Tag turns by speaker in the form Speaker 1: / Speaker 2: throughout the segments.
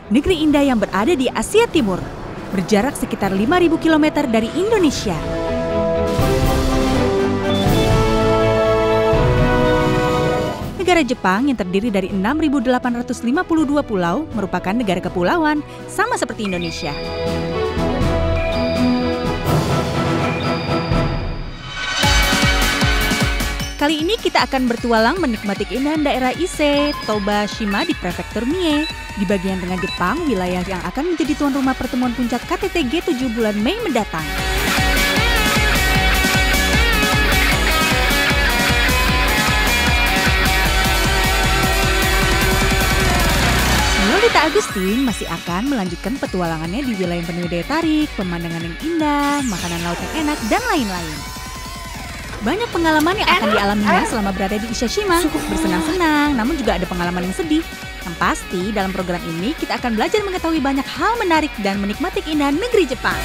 Speaker 1: negeri indah yang berada di Asia Timur, berjarak sekitar 5.000 km dari Indonesia. Negara Jepang yang terdiri dari 6.852 pulau merupakan negara kepulauan, sama seperti Indonesia. Kali ini kita akan bertualang menikmati keindahan daerah Ise, Toba, Shima di prefektur Mie, di bagian tengah Jepang, wilayah yang akan menjadi tuan rumah pertemuan puncak KTT G7 bulan Mei mendatang. Lolita Agustin masih akan melanjutkan petualangannya di wilayah penuh daya tarik, pemandangan yang indah, makanan laut yang enak, dan lain-lain. Banyak pengalaman yang akan dialaminya selama berada di Ishishima, bersenang-senang, namun juga ada pengalaman yang sedih. Yang pasti dalam program ini kita akan belajar mengetahui banyak hal menarik dan menikmati keindahan negeri Jepang.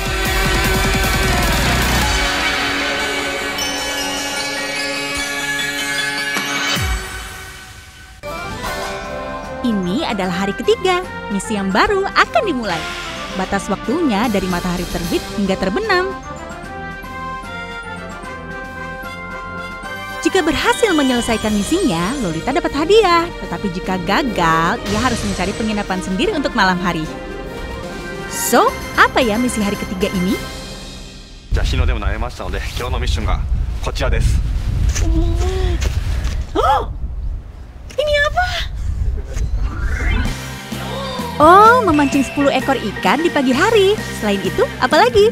Speaker 1: Ini adalah hari ketiga, misi yang baru akan dimulai. Batas waktunya dari matahari terbit hingga terbenam. Jika berhasil menyelesaikan misinya, Lolita dapat hadiah. Tetapi jika gagal, ia harus mencari penginapan sendiri untuk malam hari. So, apa ya misi hari ketiga ini? Oh, ini apa? Oh, memancing 10 ekor ikan di pagi hari. Selain itu, apa lagi?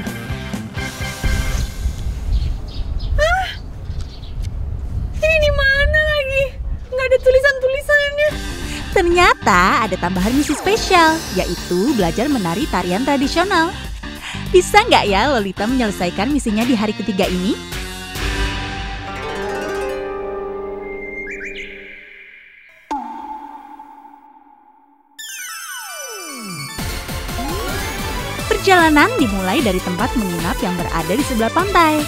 Speaker 1: Ternyata ada tambahan misi spesial, yaitu belajar menari tarian tradisional. Bisa nggak ya Lolita menyelesaikan misinya di hari ketiga ini? Perjalanan dimulai dari tempat menginap yang berada di sebelah pantai.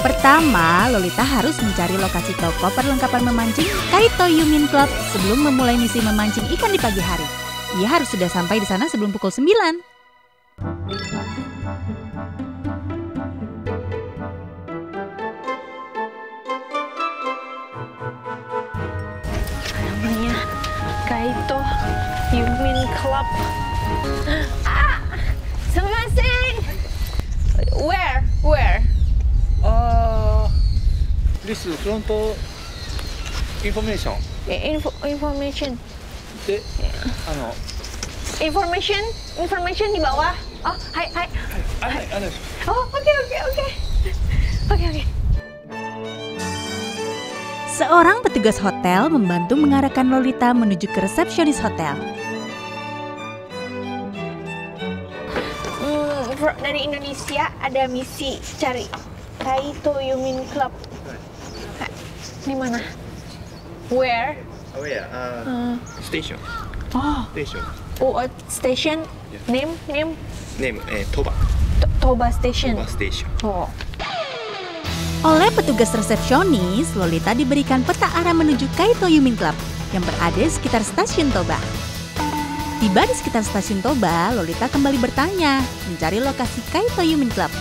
Speaker 1: Pertama, Lolita harus mencari lokasi toko perlengkapan memancing Kaito Yumin Club sebelum memulai misi memancing ikan di pagi hari. Ia harus sudah sampai di sana sebelum pukul 9.
Speaker 2: Namanya Kaito Yumin Club. Sumimasen! Where?
Speaker 3: This front information.
Speaker 2: Information. Information di bawah. Oh, hai. Oh, oke.
Speaker 1: Seorang petugas hotel membantu mengarahkan Lolita menuju ke resepsionis hotel.
Speaker 2: Dari Indonesia ada misi cari Kaito Yumin Club. Di mana? Where?
Speaker 3: Station.
Speaker 2: Oh.
Speaker 3: Station.
Speaker 2: Oh, station.
Speaker 3: Yeah.
Speaker 2: Name.
Speaker 3: Toba.
Speaker 2: Toba Station.
Speaker 3: Toba Station.
Speaker 2: Oh.
Speaker 1: Oleh petugas resepsionis, Lolita diberikan peta arah menuju Kaito Yumin Club yang berada di sekitar stasiun Toba. Tiba di sekitar stasiun Toba, Lolita kembali bertanya, mencari lokasi Kaito Yumin Club.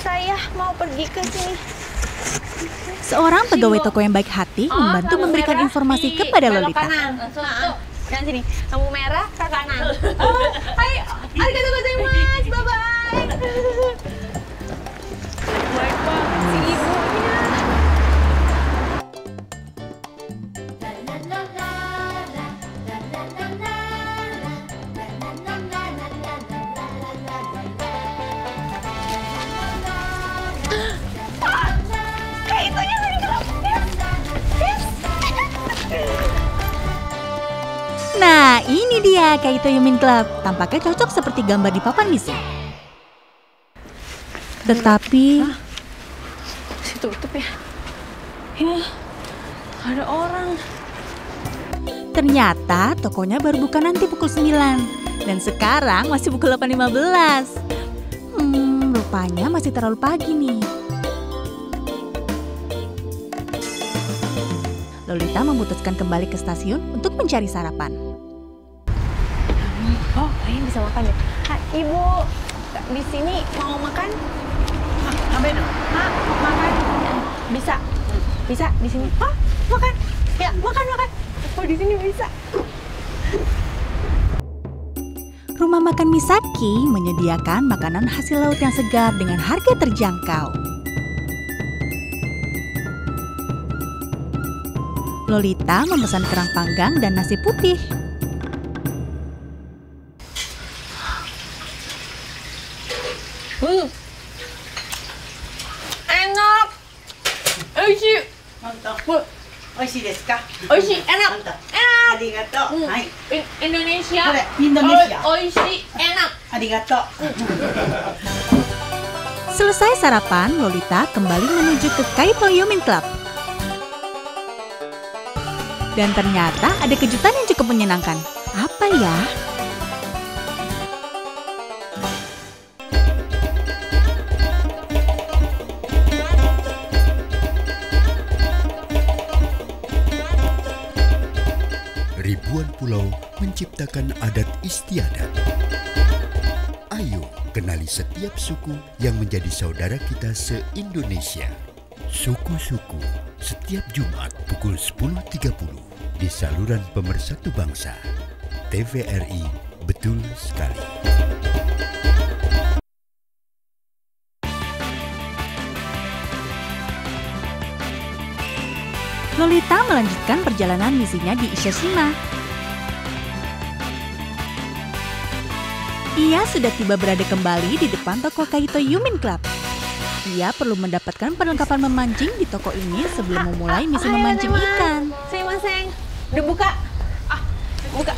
Speaker 2: Saya mau pergi ke sini.
Speaker 1: Seorang pegawai toko yang baik hati membantu memberikan informasi kepada Lolita.
Speaker 2: Dan sini, lampu merah ke kanan. Oh, hai, arigatou gozaimasu, bye-bye. Baik banget si ibunya.
Speaker 1: Nah, ini dia Kaito Yumin Club. Tampaknya cocok seperti gambar di papan misi. Tetapi
Speaker 2: Masih tutup ya? Ya, ada orang.
Speaker 1: ternyata tokonya baru buka nanti pukul 9. Dan sekarang masih pukul 8.15. Rupanya masih terlalu pagi nih. Lolita memutuskan kembali ke stasiun untuk mencari sarapan.
Speaker 2: Oh, kayaknya bisa makan ya. Kak, Ibu, di sini mau makan? Makan. Bisa. Bisa di sini. Oh, makan. Ya, makan. Oh, di sini bisa.
Speaker 1: Rumah makan Misaki menyediakan makanan hasil laut yang segar dengan harga terjangkau. Lolita memesan kerang panggang dan nasi putih.
Speaker 2: Enak. Oishi.
Speaker 4: 美味しいですか？
Speaker 2: Oishi, enak.
Speaker 4: ありがとう。はい。
Speaker 2: Indonesia.
Speaker 4: これインドネシア。
Speaker 2: Oishi, enak.
Speaker 4: ありがとう。
Speaker 1: Selesai sarapan, Lolita kembali menuju ke Kaito Yumin Club. Dan ternyata ada kejutan yang cukup menyenangkan. Apa ya?
Speaker 5: Ribuan pulau menciptakan adat istiadat. Ayo kenali setiap suku yang menjadi saudara kita se-Indonesia. Suku-suku setiap Jumat pukul 10.30 di saluran Pemersatu Bangsa. TVRI betul sekali.
Speaker 1: Lolita melanjutkan perjalanan misinya di Ishishima. Ia sudah tiba berada kembali di depan toko Kaito Yumin Club. Ia perlu mendapatkan perlengkapan memancing di toko ini sebelum memulai misi memancing ikan.
Speaker 2: Sumimasen. Udah buka? Buka.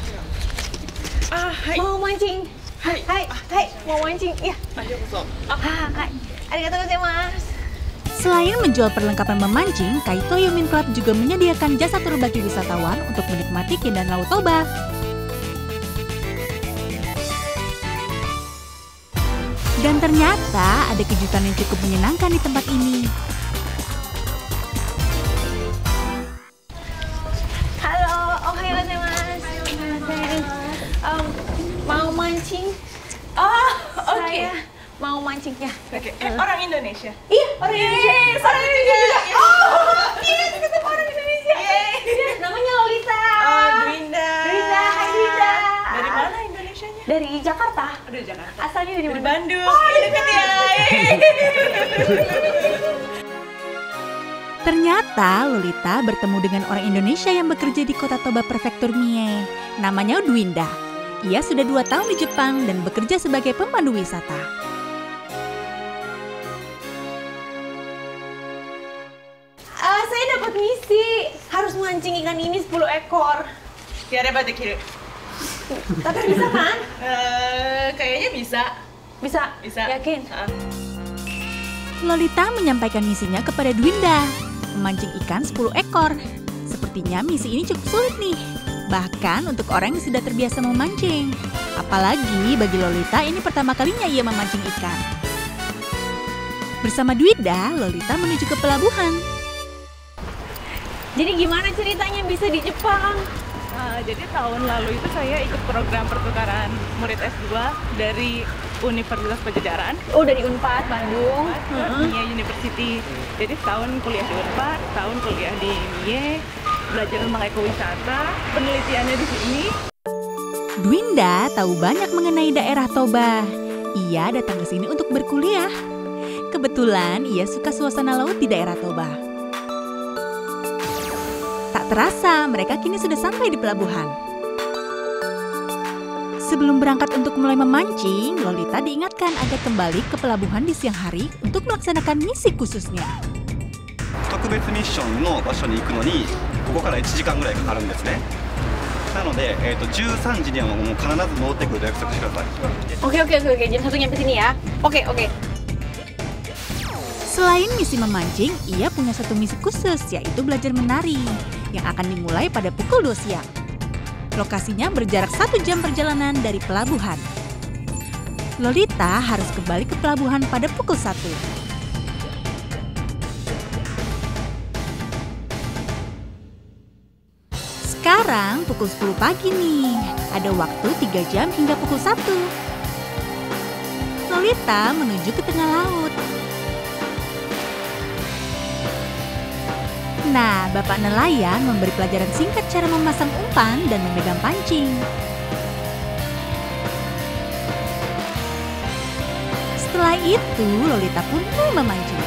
Speaker 2: Mau mancing? Hai. Mau mancing? Iya. Hai. Arigatou gozaimasu.
Speaker 1: Selain menjual perlengkapan memancing, Kaito Yumin Club juga menyediakan jasa tur bagi wisatawan untuk menikmati keindahan Laut Toba. Dan ternyata ada kejutan yang cukup menyenangkan di tempat ini.
Speaker 2: Halo, ohayo gozaimasu. Mau mancing?
Speaker 6: Oh, oke.
Speaker 2: Saya mau mancing ya.
Speaker 6: Oke. Orang Indonesia.
Speaker 2: Iya, orang Indonesia. Orang Indonesia juga. Oh, yes, ketemu orang Indonesia.
Speaker 6: Yeay.
Speaker 2: Namanya Lolita.
Speaker 6: Oh, Dwinda.
Speaker 2: Dwinda, hai Dwinda.
Speaker 6: Dari mana Indonesianya?
Speaker 2: Dari Jakarta.
Speaker 6: Dari Jakarta.
Speaker 2: Asalnya dari
Speaker 6: Dari
Speaker 2: mana?
Speaker 6: Bandung. Oh, deket ya.
Speaker 1: Ternyata Lolita bertemu dengan orang Indonesia yang bekerja di kota Toba Prefektur Mie. Namanya Dwinda. Ia sudah 2 tahun di Jepang dan bekerja sebagai pemandu wisata.
Speaker 2: Saya dapat misi. Harus mancing ikan ini 10 ekor.
Speaker 6: Yarebba dekiru.
Speaker 2: Tapi bisa kan?
Speaker 6: Kayaknya bisa.
Speaker 2: Bisa?
Speaker 6: Bisa.
Speaker 2: Yakin?
Speaker 1: Lolita menyampaikan misinya kepada Dwinda, memancing ikan 10 ekor. Sepertinya misi ini cukup sulit nih, bahkan untuk orang yang sudah terbiasa memancing. Apalagi bagi Lolita ini pertama kalinya ia memancing ikan. Bersama Dwinda, Lolita menuju ke pelabuhan.
Speaker 2: Jadi gimana ceritanya bisa di Jepang?
Speaker 6: Jadi tahun lalu itu saya ikut program pertukaran murid S2 dari Universitas Pajajaran.
Speaker 2: Oh, dari Unpad Bandung.
Speaker 6: Mie University. Jadi setahun kuliah di Unpad, setahun kuliah di Mie, belajar tentang ekowisata, penelitiannya di sini.
Speaker 1: Dwinda tahu banyak mengenai daerah Toba. Ia datang ke sini untuk berkuliah. Kebetulan ia suka suasana laut di daerah Toba. Tak terasa, mereka kini sudah sampai di pelabuhan. Sebelum berangkat untuk mulai memancing, Lolita diingatkan agar kembali ke pelabuhan di siang hari untuk melaksanakan misi khususnya.
Speaker 3: 特別ミッションの場所に行くのにここから1時間ぐらいかかるんですね。なので、13時にはもう必ず戻ってくると約束してください。
Speaker 2: Oke. Jam 1 nyampe sini ya. Oke.
Speaker 1: Selain misi memancing, ia punya satu misi khusus, yaitu belajar menari, yang akan dimulai pada pukul 2 siang. Lokasinya berjarak 1 jam perjalanan dari pelabuhan. Lolita harus kembali ke pelabuhan pada pukul 1. Sekarang pukul 10 pagi nih. Ada waktu 3 jam hingga pukul 1. Lolita menuju ke tengah laut. Nah, Bapak nelayan memberi pelajaran singkat cara memasang umpan dan memegang pancing. Setelah itu, Lolita pun memancing.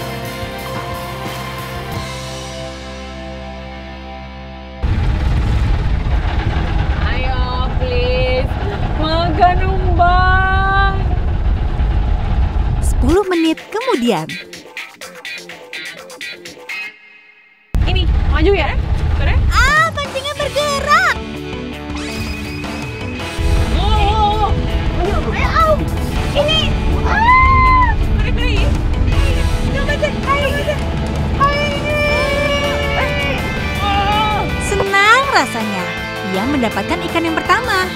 Speaker 2: Ayo, please. Makan umpan.
Speaker 1: 10 menit kemudian.
Speaker 2: Ini, maju ya.
Speaker 1: Ah, pancingnya bergerak.
Speaker 2: Oh, ayo, ini.
Speaker 1: Senang rasanya. Ia mendapatkan ikan yang pertama.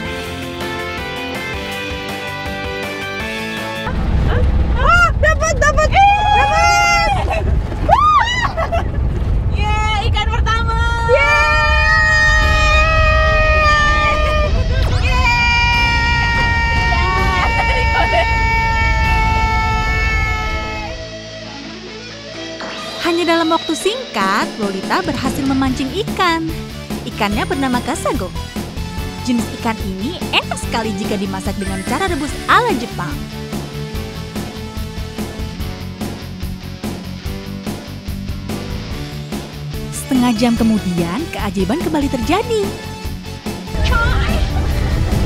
Speaker 2: Dapat. Yeay, ikan pertama.
Speaker 1: Hanya dalam waktu singkat, Lolita berhasil memancing ikan. Ikannya bernama kasago. Jenis ikan ini enak sekali jika dimasak dengan cara rebus ala Jepang. Setengah jam kemudian, keajaiban kembali terjadi.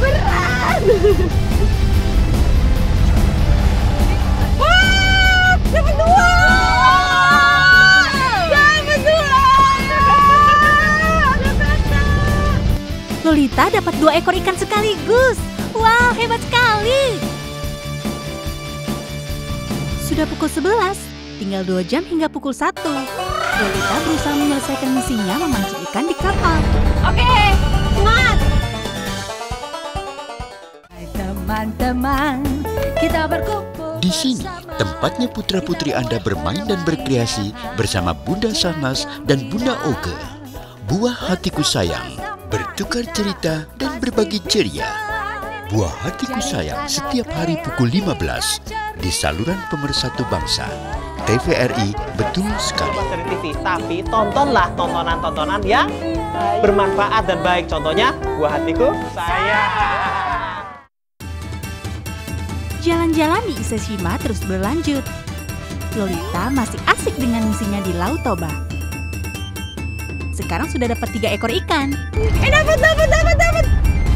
Speaker 2: Berat. Wah, dapat 2.
Speaker 1: Lolita dapat 2 ekor ikan sekaligus. Wow, hebat sekali. Sudah pukul 11, tinggal 2 jam hingga pukul 1. Lolita berusaha menyelesaikan misinya memancing ikan di kapal.
Speaker 2: Oke, semangat.
Speaker 1: Hai teman-teman, kita berkumpul.
Speaker 5: Di sini, tempatnya putra-putri Anda bermain dan berkreasi bersama Bunda Sarnas dan Bunda Oge. Buah Hatiku Sayang, bertukar cerita dan berbagi ceria. Buah Hatiku Sayang setiap hari pukul 15 di saluran Pemersatu Bangsa. TVRI betul sekali.
Speaker 7: Dari TV, tapi tontonlah tontonan-tontonan yang bermanfaat dan baik. Contohnya, Buah Hatiku Sayang.
Speaker 1: Jalan-jalan di Iseshima terus berlanjut. Lolita masih asik dengan misinya di Laut Toba. Sekarang sudah dapat 3 ekor ikan.
Speaker 2: Dapat.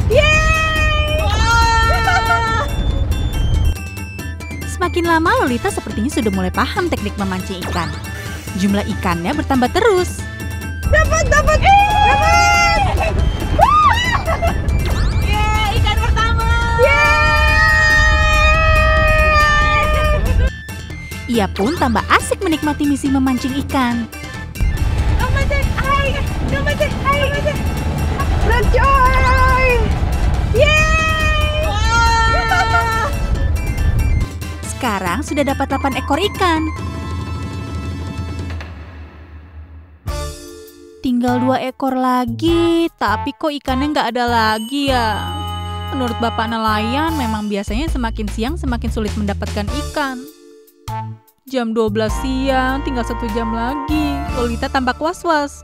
Speaker 2: Yeay!
Speaker 1: Semakin lama Lolita sepertinya sudah mulai paham teknik memancing ikan. Jumlah ikannya bertambah terus.
Speaker 2: Dapat. Yeay, ikan pertama.
Speaker 1: Ia pun tambah asik menikmati misi memancing ikan.
Speaker 2: Berat coy. Yeay!
Speaker 1: Sekarang sudah dapat 8 ekor ikan. Tinggal 2 ekor lagi, tapi kok ikannya nggak ada lagi ya? Menurut Bapak nelayan, memang biasanya semakin siang semakin sulit mendapatkan ikan. Jam 12 siang, tinggal 1 jam lagi. Lolita tampak was-was.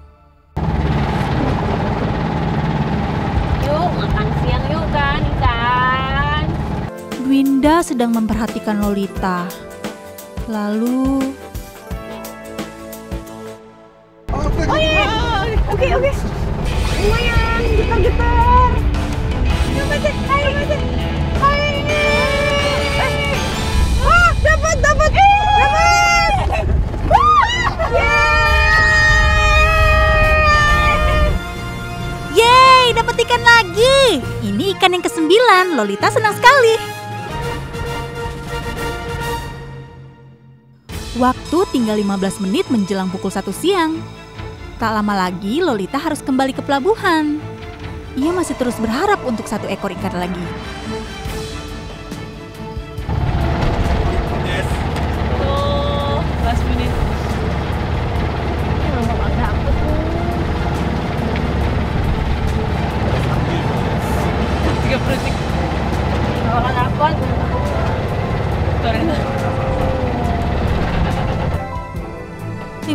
Speaker 2: Yuk, makan siang yuk kan, ikan.
Speaker 1: Gwinda sedang memperhatikan Lolita. Lalu...
Speaker 2: Oke. Lumayan, getar-getar. Dapat.
Speaker 1: Yeay, dapat ikan lagi. Ini ikan yang ke-9. Lolita senang sekali. Waktu tinggal 15 menit menjelang pukul 1 siang. Tak lama lagi Lolita harus kembali ke pelabuhan. Ia masih terus berharap untuk 1 ekor ikan lagi.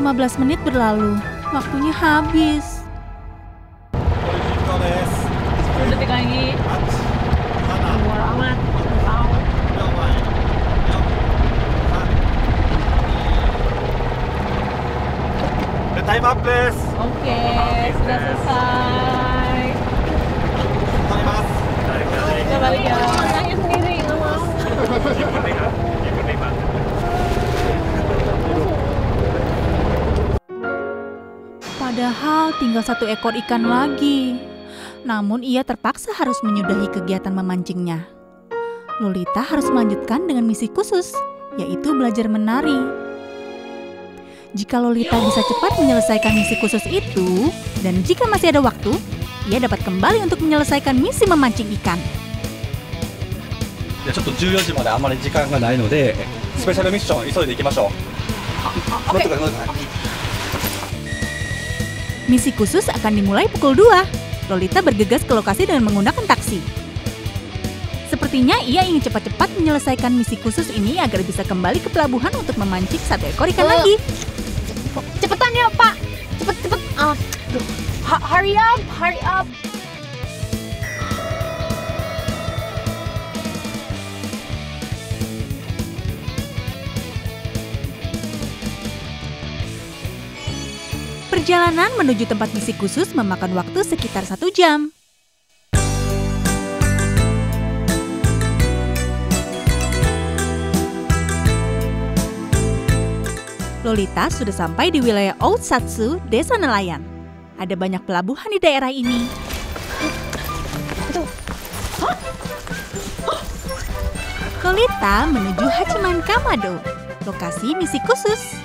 Speaker 1: 15 menit berlalu. Waktunya habis.
Speaker 6: 10 detik lagi. Murah amat.
Speaker 3: Time up, please.
Speaker 6: Oke, sudah selesai. Kita balik ya. Nanya sendiri, nggak mau.
Speaker 1: Padahal tinggal 1 ekor ikan lagi. Namun ia terpaksa harus menyudahi kegiatan memancingnya. Lolita harus melanjutkan dengan misi khusus, yaitu belajar menari. Jika Lolita bisa cepat menyelesaikan misi khusus itu, dan jika masih ada waktu, ia dapat kembali untuk menyelesaikan misi memancing ikan.
Speaker 3: ちょっと14時まであまり時間がないので、スペシャルミッション急いで行きましょう。
Speaker 1: Misi khusus akan dimulai pukul 2. Lolita bergegas ke lokasi dengan menggunakan taksi. Sepertinya ia ingin cepat-cepat menyelesaikan misi khusus ini agar bisa kembali ke pelabuhan untuk memancing 1 ekor ikan lagi.
Speaker 2: Cepetan ya, Pak. Cepet. Hurry up.
Speaker 1: Perjalanan menuju tempat misi khusus memakan waktu sekitar 1 jam. Lolita sudah sampai di wilayah Osatsu, desa nelayan. Ada banyak pelabuhan di daerah ini. Lolita menuju Hachiman Kamado, lokasi misi khusus.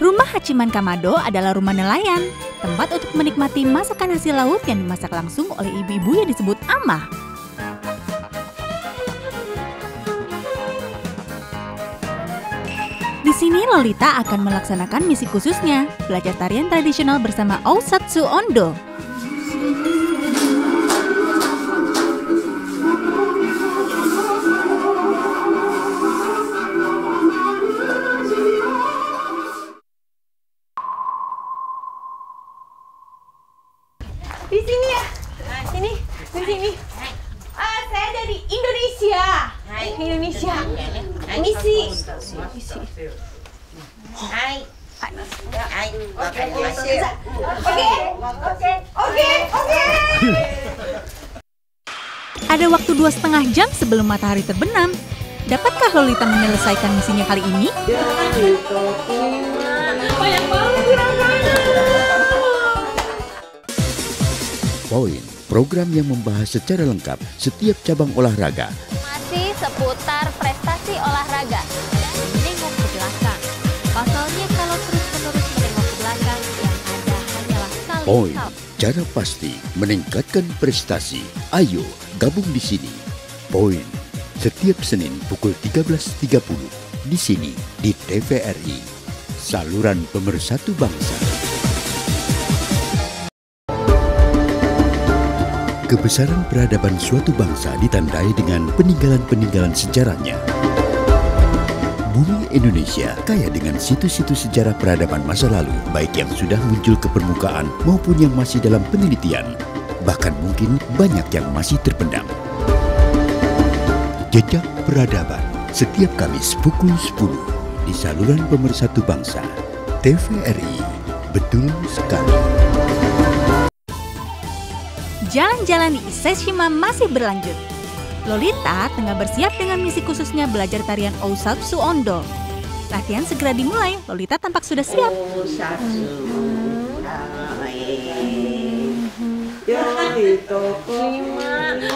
Speaker 1: Rumah Hachiman Kamado adalah rumah nelayan, tempat untuk menikmati masakan hasil laut yang dimasak langsung oleh ibu-ibu yang disebut amah. Di sini Lolita akan melaksanakan misi khususnya, belajar tarian tradisional bersama Osatsu Ondo.
Speaker 2: Di sini ya. Di sini. Saya dari Indonesia. Misi. Oke.
Speaker 1: Ada waktu 2,5 jam sebelum matahari terbenam. Dapatkah Lolita menyelesaikan misinya kali ini?
Speaker 6: Banyak banget gerakannya.
Speaker 5: Poin, program yang membahas secara lengkap setiap cabang olahraga.
Speaker 8: Masih seputar prestasi olahraga. Dan menengok ke belakang. Pasalnya kalau terus-menerus menengok ke belakang, yang ada hanyalah
Speaker 5: Poin,
Speaker 8: salib.
Speaker 5: cara pasti meningkatkan prestasi. Ayo gabung di sini. Poin, setiap Senin pukul 13.30 di sini di TVRI, saluran pemersatu bangsa. Kebesaran peradaban suatu bangsa ditandai dengan peninggalan-peninggalan sejarahnya. Bumi Indonesia kaya dengan situs-situs sejarah peradaban masa lalu, baik yang sudah muncul ke permukaan maupun yang masih dalam penelitian. Bahkan mungkin banyak yang masih terpendam. Jejak Peradaban, setiap Kamis pukul 10 di saluran pemersatu bangsa, TVRI. Betul sekali.
Speaker 1: Jalan-jalan di Iseshima masih berlanjut. Lolita tengah bersiap dengan misi khususnya belajar tarian Osatsu Ondo. Latihan segera dimulai, Lolita tampak sudah siap.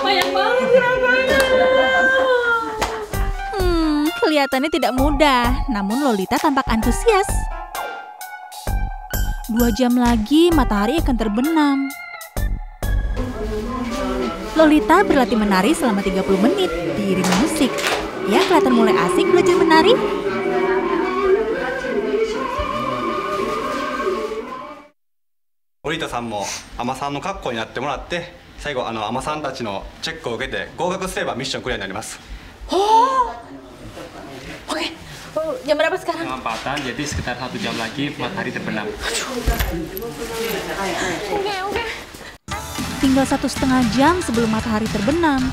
Speaker 6: Banyak banget gerakannya.
Speaker 1: Kelihatannya tidak mudah, namun Lolita tampak antusias. 2 jam lagi matahari akan terbenam. Lolita berlatih menari selama 30 menit diiringi musik. Ia kelihatan mulai asik belajar menari.
Speaker 3: Lolita さんも海女さんの格好になってもらって、最後海女さんたちのチェックを受けて合格すればミッションクリアになります。
Speaker 2: Oke. Jam berapa sekarang?
Speaker 9: Jam 4-an, jadi sekitar 1 jam lagi matahari terbenam.
Speaker 2: Oke.
Speaker 1: Tinggal 1,5 jam sebelum matahari terbenam.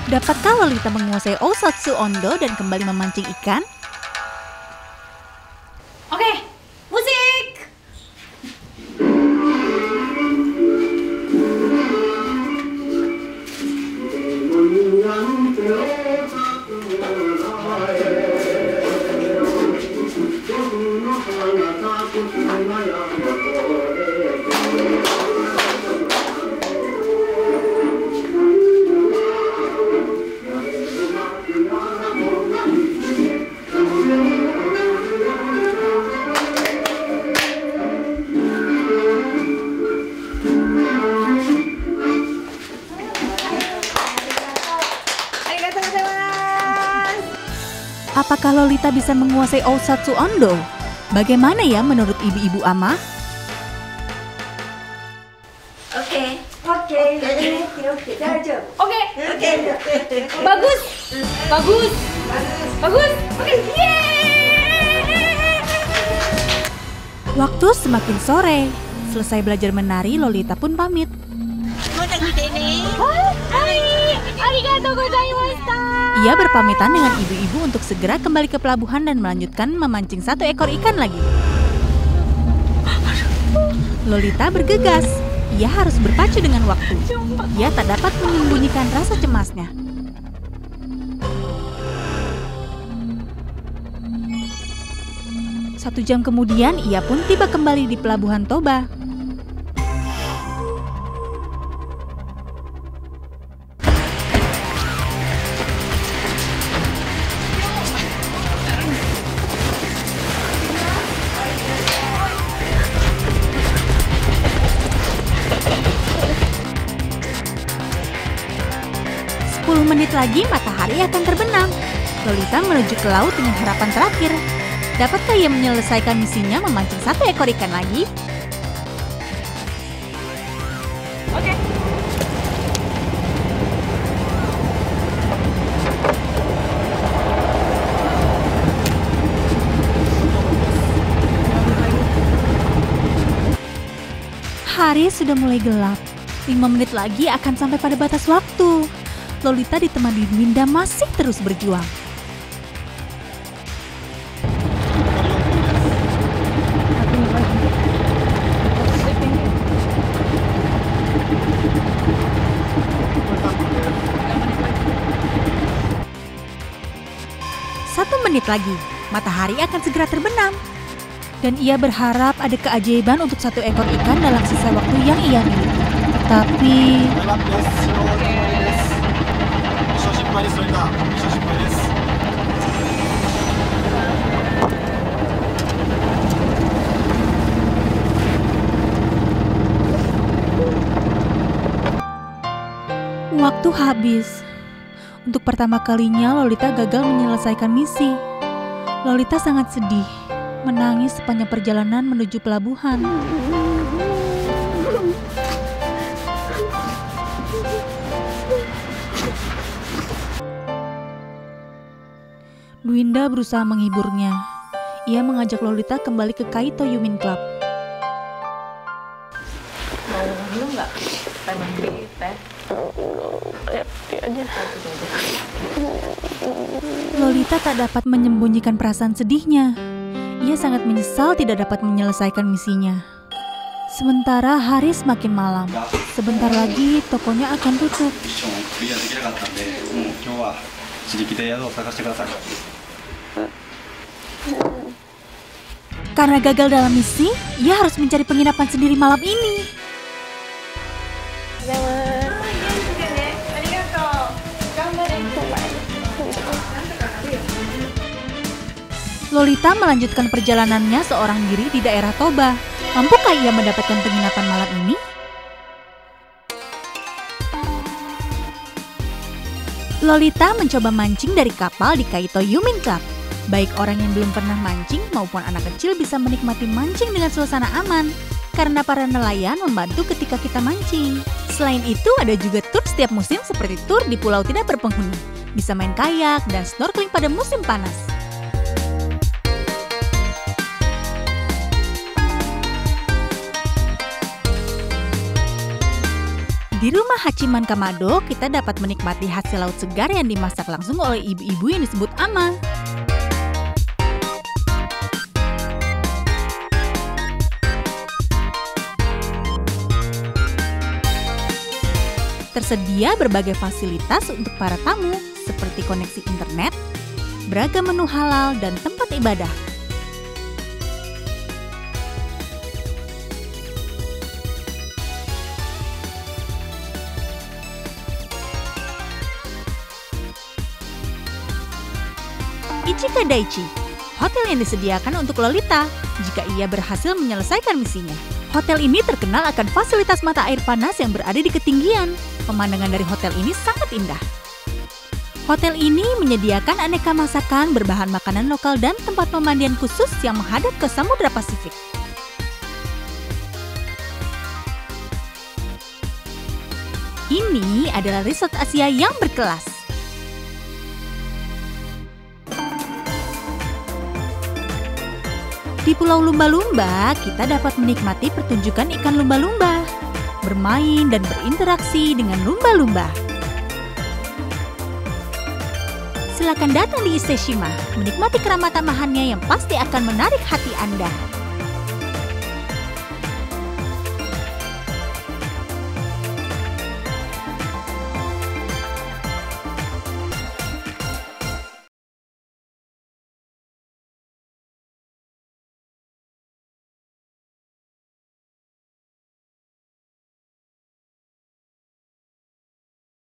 Speaker 1: Dapatkah Lolita menguasai Osatsu Ondo dan kembali memancing ikan?
Speaker 2: Oke, musik!
Speaker 1: Apakah Lolita bisa menguasai Osatsu Ondo? Bagaimana ya menurut ibu-ibu ama?
Speaker 2: Oke. Bagus. Oke, yeay!
Speaker 1: Waktu semakin sore. Selesai belajar menari, Lolita pun pamit.
Speaker 2: Arigatou gozaimashita.
Speaker 1: Ia berpamitan dengan ibu-ibu untuk segera kembali ke pelabuhan dan melanjutkan memancing 1 ekor ikan lagi. Lolita bergegas. Ia harus berpacu dengan waktu. Ia tak dapat menyembunyikan rasa cemasnya. Satu jam kemudian, ia pun tiba kembali di pelabuhan Toba. Menit lagi matahari akan terbenam. Lolita menuju ke laut dengan harapan terakhir. Dapatkah ia menyelesaikan misinya memancing 1 ekor ikan lagi?
Speaker 2: Oke.
Speaker 1: Hari sudah mulai gelap. 5 menit lagi akan sampai pada batas waktu. Lolita ditemani Dwinda masih terus berjuang. Satu menit lagi, matahari akan segera terbenam. Dan ia berharap ada keajaiban untuk 1 ekor ikan dalam sisa waktu yang ia miliki. Tapi... waktu habis. Untuk pertama kalinya Lolita gagal menyelesaikan misi. Lolita sangat sedih, menangis sepanjang perjalanan menuju pelabuhan. Dwinda berusaha menghiburnya. Ia mengajak Lolita kembali ke Kaito Yumin Club.
Speaker 6: Mau minum nggak? Teh menteri, teh.
Speaker 1: Lolita tak dapat menyembunyikan perasaan sedihnya. Ia sangat menyesal tidak dapat menyelesaikan misinya. Sementara hari semakin malam. Sebentar lagi tokonya akan tutup. Karena gagal dalam misi, ia harus mencari penginapan sendiri malam ini. Lolita melanjutkan perjalanannya seorang diri di daerah Toba. Mampukah ia mendapatkan penginapan malam ini? Lolita mencoba mancing dari kapal di Kaito Yumin Club. Baik orang yang belum pernah mancing maupun anak kecil bisa menikmati mancing dengan suasana aman. Karena para nelayan membantu ketika kita mancing. Selain itu ada juga tur setiap musim seperti tur di pulau tidak berpenghuni. Bisa main kayak dan snorkeling pada musim panas. Di rumah Hachiman Kamado, kita dapat menikmati hasil laut segar yang dimasak langsung oleh ibu-ibu yang disebut ama. Tersedia berbagai fasilitas untuk para tamu, seperti koneksi internet, beragam menu halal, dan tempat ibadah. Ichika Daichi, hotel yang disediakan untuk Lolita jika ia berhasil menyelesaikan misinya. Hotel ini terkenal akan fasilitas mata air panas yang berada di ketinggian. Pemandangan dari hotel ini sangat indah. Hotel ini menyediakan aneka masakan berbahan makanan lokal dan tempat pemandian khusus yang menghadap ke Samudra Pasifik. Ini adalah resort Asia yang berkelas. Di Pulau Lumba-Lumba, kita dapat menikmati pertunjukan ikan lumba-lumba, bermain dan berinteraksi dengan lumba-lumba. Silakan datang di Ise Shima, menikmati keramat tamahannya yang pasti akan menarik hati Anda.